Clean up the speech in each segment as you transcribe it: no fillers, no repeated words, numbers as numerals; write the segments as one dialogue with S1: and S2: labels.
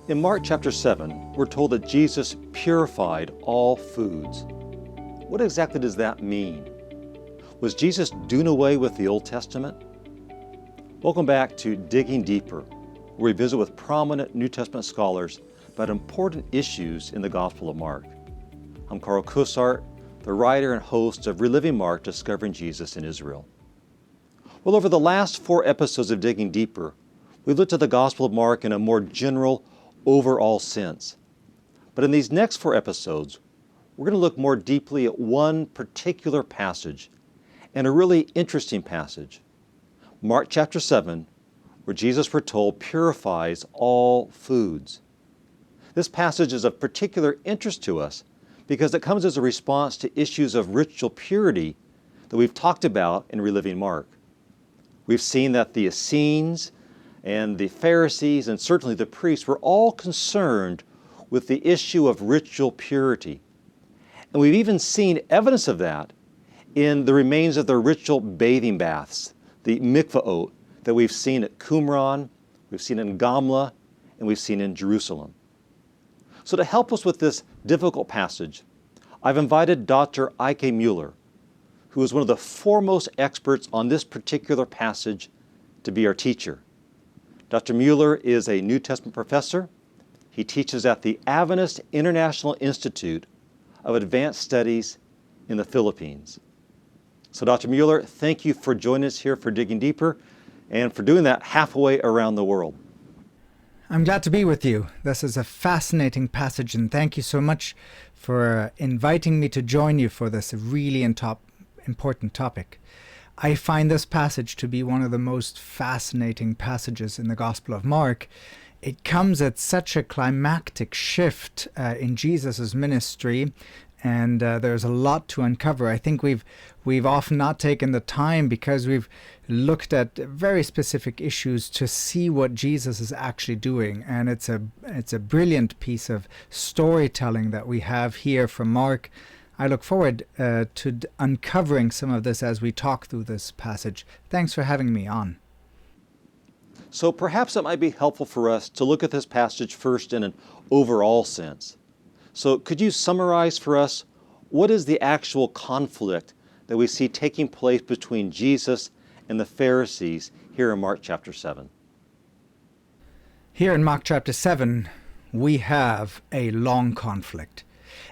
S1: In Mark chapter 7, we're told that Jesus purified all foods. What exactly does that mean? Was Jesus doing away with the Old Testament? Welcome back to Digging Deeper, where we visit with prominent New Testament scholars about important issues in the Gospel of Mark. I'm Carl Cosart, the writer and host of Reliving Mark, Discovering Jesus in Israel. Well, over the last 4 episodes of Digging Deeper, we've looked at the Gospel of Mark in a more general, overall sense. But in these next 4 episodes, we're going to look more deeply at one particular passage, and a really interesting passage. Mark chapter 7, where Jesus, we're told, purifies all foods. This passage is of particular interest to us because it comes as a response to issues of ritual purity that we've talked about in Reliving Mark. We've seen that the Essenes and the Pharisees and certainly the priests were all concerned with the issue of ritual purity. And we've even seen evidence of that in the remains of their ritual bathing baths, the mikvaot, that we've seen at Qumran, we've seen in Gamla, and we've seen in Jerusalem. So to help us with this difficult passage, I've invited Dr. Eike Mueller, who is one of the foremost experts on this particular passage, to be our teacher. Dr. Mueller is a New Testament professor. He teaches at the Adventist International Institute of Advanced Studies in the Philippines. So Dr. Mueller, thank you for joining us here for Digging Deeper and for doing that halfway around the world.
S2: I'm glad to be with you. This is a fascinating passage, and thank you so much for inviting me to join you for this really important topic. I find this passage to be one of the most fascinating passages in the Gospel of Mark. It comes at such a climactic shift in Jesus' ministry, and there's a lot to uncover. I think we've often not taken the time because we've looked at very specific issues to see what Jesus is actually doing, and it's a brilliant piece of storytelling that we have here from Mark. I look forward to uncovering some of this as we talk through this passage. Thanks for having me on.
S1: So perhaps it might be helpful for us to look at this passage first in an overall sense. So could you summarize for us what is the actual conflict that we see taking place between Jesus and the Pharisees here in Mark chapter 7?
S2: Here in Mark chapter 7, we have a long conflict.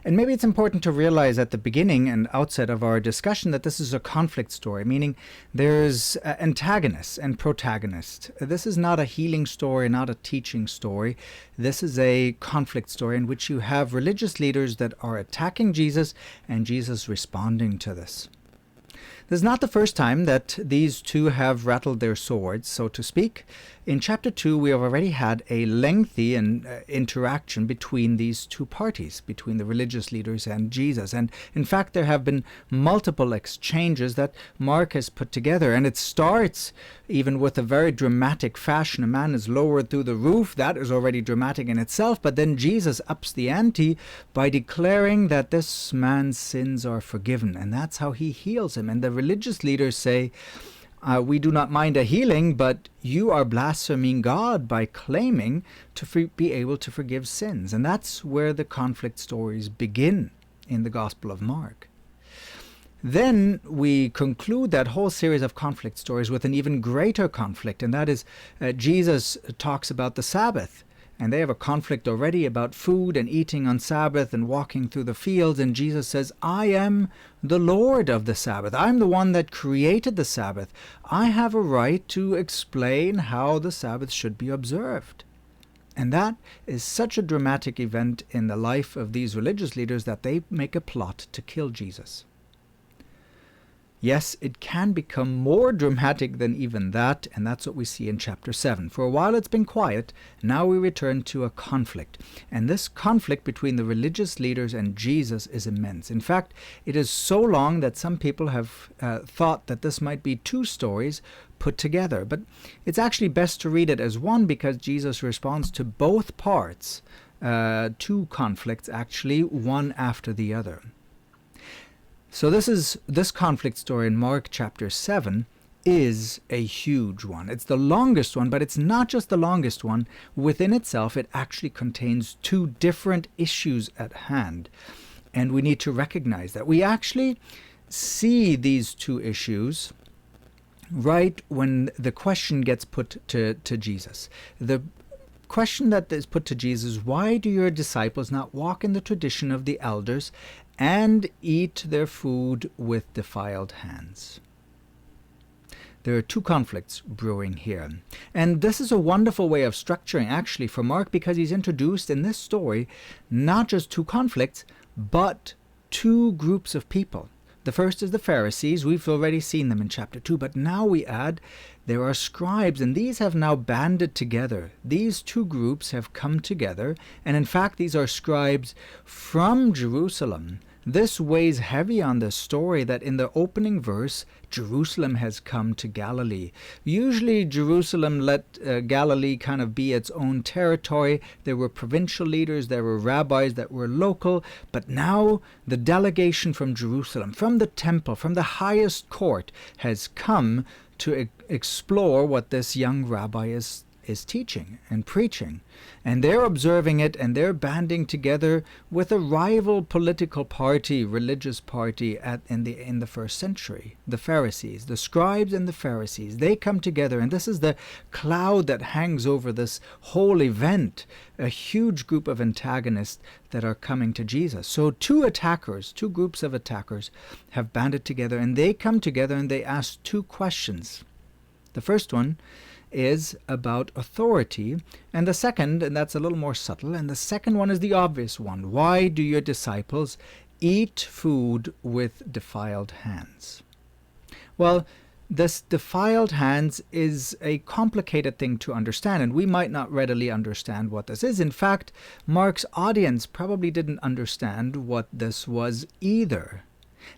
S2: And maybe it's important to realize at the beginning and outset of our discussion that this is a conflict story, meaning there's antagonists and protagonists. This is not a healing story, not a teaching story. This is a conflict story in which you have religious leaders that are attacking Jesus and Jesus responding to this. This is not the first time that these two have rattled their swords, so to speak. In chapter 2, we have already had a lengthy interaction between these two parties, between the religious leaders and Jesus. And in fact, there have been multiple exchanges that Mark has put together. And it starts even with a very dramatic fashion. A man is lowered through the roof. That is already dramatic in itself. But then Jesus ups the ante by declaring that this man's sins are forgiven. And that's how he heals him. And the religious leaders say, we do not mind a healing, but you are blaspheming God by claiming to be able to forgive sins. And that's where the conflict stories begin in the Gospel of Mark. Then we conclude that whole series of conflict stories with an even greater conflict, and that is Jesus talks about the Sabbath. And they have a conflict already about food and eating on Sabbath and walking through the fields. And Jesus says, I am the Lord of the Sabbath. I'm the one that created the Sabbath. I have a right to explain how the Sabbath should be observed. And that is such a dramatic event in the life of these religious leaders that they make a plot to kill Jesus. Yes, it can become more dramatic than even that, and that's what we see in chapter 7. For a while it's been quiet, now we return to a conflict. And this conflict between the religious leaders and Jesus is immense. In fact, it is so long that some people have thought that this might be 2 stories put together. But it's actually best to read it as one because Jesus responds to both parts, 2 conflicts actually, one after the other. So this conflict story in Mark chapter 7 is a huge one. It's the longest one, but it's not just the longest one. Within itself, it actually contains two different issues at hand. And we need to recognize that. We actually see these two issues right when the question gets put to Jesus. The question that is put to Jesus, why do your disciples not walk in the tradition of the elders and eat their food with defiled hands? There are two conflicts brewing here. And this is a wonderful way of structuring, actually, for Mark, because he's introduced in this story not just two conflicts, but two groups of people. The first is the Pharisees. We've already seen them in chapter 2, but now we add there are scribes, and these have now banded together. These two groups have come together, and in fact these are scribes from Jerusalem. This weighs heavy on the story that in the opening verse, Jerusalem has come to Galilee. Usually Jerusalem let Galilee kind of be its own territory. There were provincial leaders, there were rabbis that were local, but now the delegation from Jerusalem, from the temple, from the highest court, has come to explore what this young rabbi is teaching and preaching. And they're observing it, and they're banding together with a rival political party, religious party in the first century. The Pharisees, the scribes and the Pharisees, they come together, and this is the cloud that hangs over this whole event, a huge group of antagonists that are coming to Jesus. So two groups of attackers have banded together, and they come together and they ask two questions. The first one is about authority, and the second, and that's a little more subtle, and the second one is the obvious one. Why do your disciples eat food with defiled hands? Well, this defiled hands is a complicated thing to understand, and we might not readily understand what this is. In fact, Mark's audience probably didn't understand what this was either.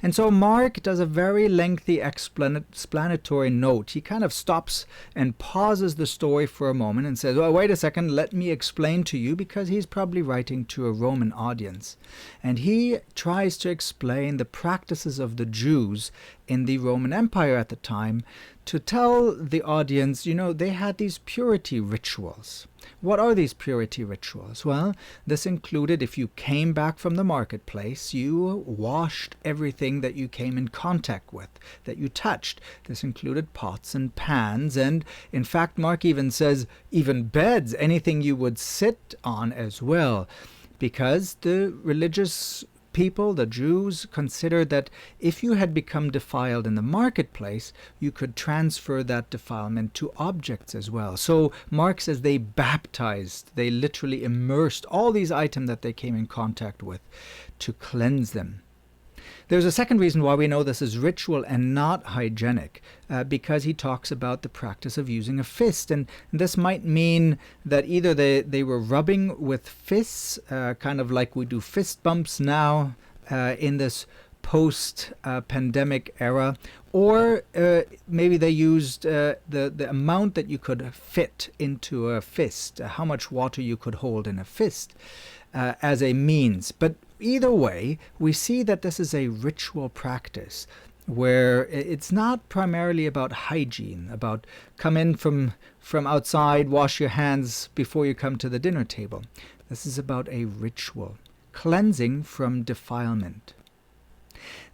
S2: And so Mark does a very lengthy explanatory note. He kind of stops and pauses the story for a moment and says, well, wait a second, let me explain to you, because he's probably writing to a Roman audience. And he tries to explain the practices of the Jews in the Roman Empire at the time to tell the audience, they had these purity rituals. What are these purity rituals? Well, this included, if you came back from the marketplace, you washed everything that you came in contact with, that you touched. This included pots and pans, and in fact, Mark even says, even beds, anything you would sit on as well, because the religious people, the Jews, considered that if you had become defiled in the marketplace, you could transfer that defilement to objects as well. So Mark says they baptized, they literally immersed all these items that they came in contact with to cleanse them. There's a second reason why we know this is ritual and not hygienic, because he talks about the practice of using a fist. And this might mean that either they were rubbing with fists, kind of like we do fist bumps now in this post-pandemic era, or maybe they used the amount that you could fit into a fist, how much water you could hold in a fist as a means. But either way, we see that this is a ritual practice where it's not primarily about hygiene, about come in from outside, wash your hands before you come to the dinner table. This is about a ritual, cleansing from defilement.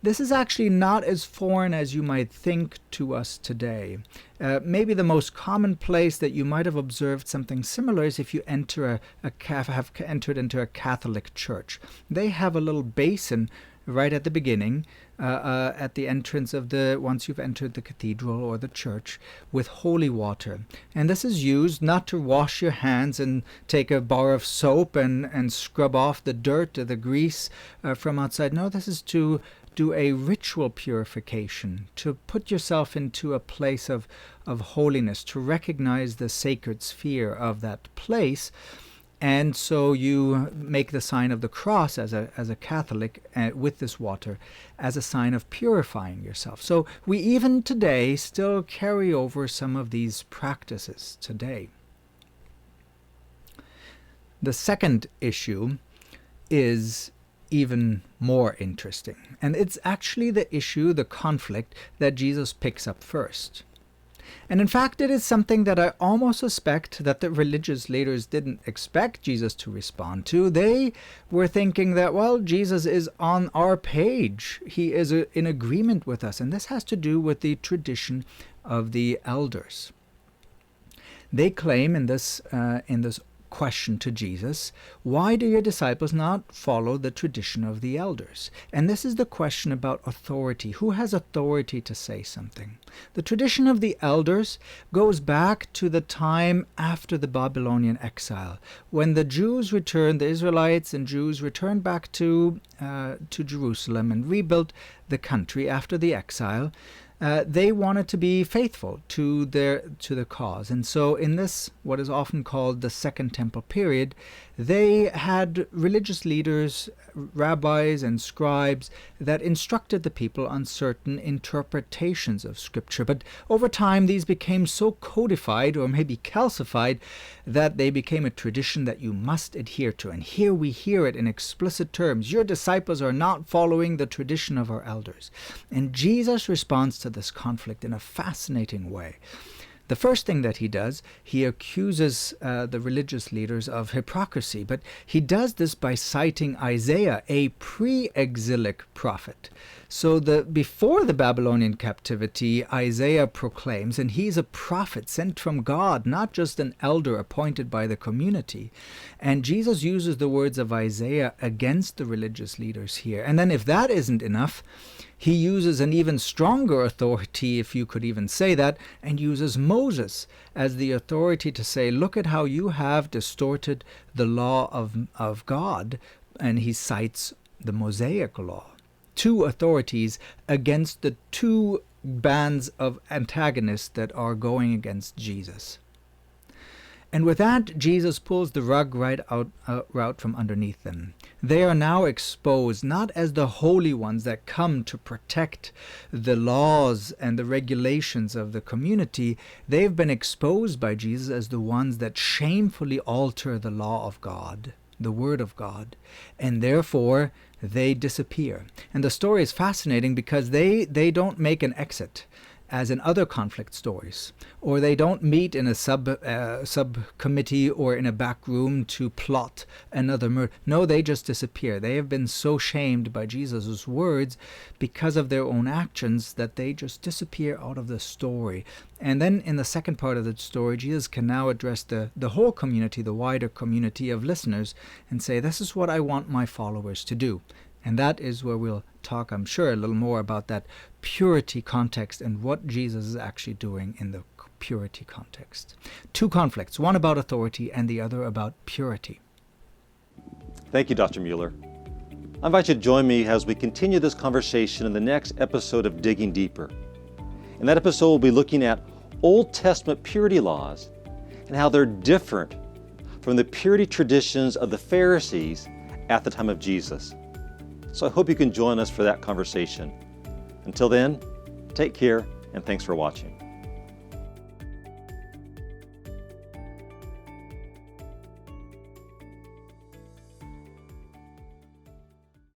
S2: This is actually not as foreign as you might think to us today. Maybe the most common place that you might have observed something similar is if you have entered into a Catholic church. They have a little basin right at the beginning, at the entrance of once you've entered the cathedral or the church, with holy water. And this is used not to wash your hands and take a bar of soap and scrub off the dirt or the grease from outside. No, this is to do a ritual purification, to put yourself into a place of holiness, to recognize the sacred sphere of that place. And so you make the sign of the cross as a Catholic with this water as a sign of purifying yourself. So we even today still carry over some of these practices today. The second issue is even more interesting. And it's actually the issue, the conflict, that Jesus picks up first. And in fact, it is something that I almost suspect that the religious leaders didn't expect Jesus to respond to. They were thinking that, well, Jesus is on our page. He is in agreement with us. And this has to do with the tradition of the elders. They claim in this question to Jesus, why do your disciples not follow the tradition of the elders? And this is the question about authority. Who has authority to say something? The tradition of the elders goes back to the time after the Babylonian exile, when the Jews returned, the Israelites and Jews returned back to Jerusalem and rebuilt the country after the exile. They wanted to be faithful to the cause. And so in this, what is often called the Second Temple period, they had religious leaders, rabbis and scribes that instructed the people on certain interpretations of Scripture. But over time, these became so codified or maybe calcified that they became a tradition that you must adhere to. And here we hear it in explicit terms. Your disciples are not following the tradition of our elders. And Jesus responds to this conflict in a fascinating way. The first thing that he does, he accuses the religious leaders of hypocrisy, but he does this by citing Isaiah, a pre-exilic prophet. So before the Babylonian captivity, Isaiah proclaims, and he's a prophet sent from God, not just an elder appointed by the community. And Jesus uses the words of Isaiah against the religious leaders here. And then if that isn't enough, he uses an even stronger authority, if you could even say that, and uses Moses as the authority to say, look at how you have distorted the law of God. And he cites the Mosaic law. Two authorities against the two bands of antagonists that are going against Jesus. And with that, Jesus pulls the rug right out from underneath them. They are now exposed not as the holy ones that come to protect the laws and the regulations of the community. They've been exposed by Jesus as the ones that shamefully alter the law of God, the Word of God, and therefore they disappear. And the story is fascinating because they don't make an exit as in other conflict stories, or they don't meet in a subcommittee or in a back room to plot another murder. No, they just disappear. They have been so shamed by Jesus' words because of their own actions that they just disappear out of the story. And then in the second part of the story, Jesus can now address the whole community, the wider community of listeners, and say, this is what I want my followers to do. And that is where we'll talk, I'm sure, a little more about that purity context and what Jesus is actually doing in the purity context. Two conflicts, one about authority and the other about purity.
S1: Thank you, Dr. Mueller. I invite you to join me as we continue this conversation in the next episode of Digging Deeper. In that episode, we'll be looking at Old Testament purity laws and how they're different from the purity traditions of the Pharisees at the time of Jesus. So I hope you can join us for that conversation. Until then, take care and thanks for watching.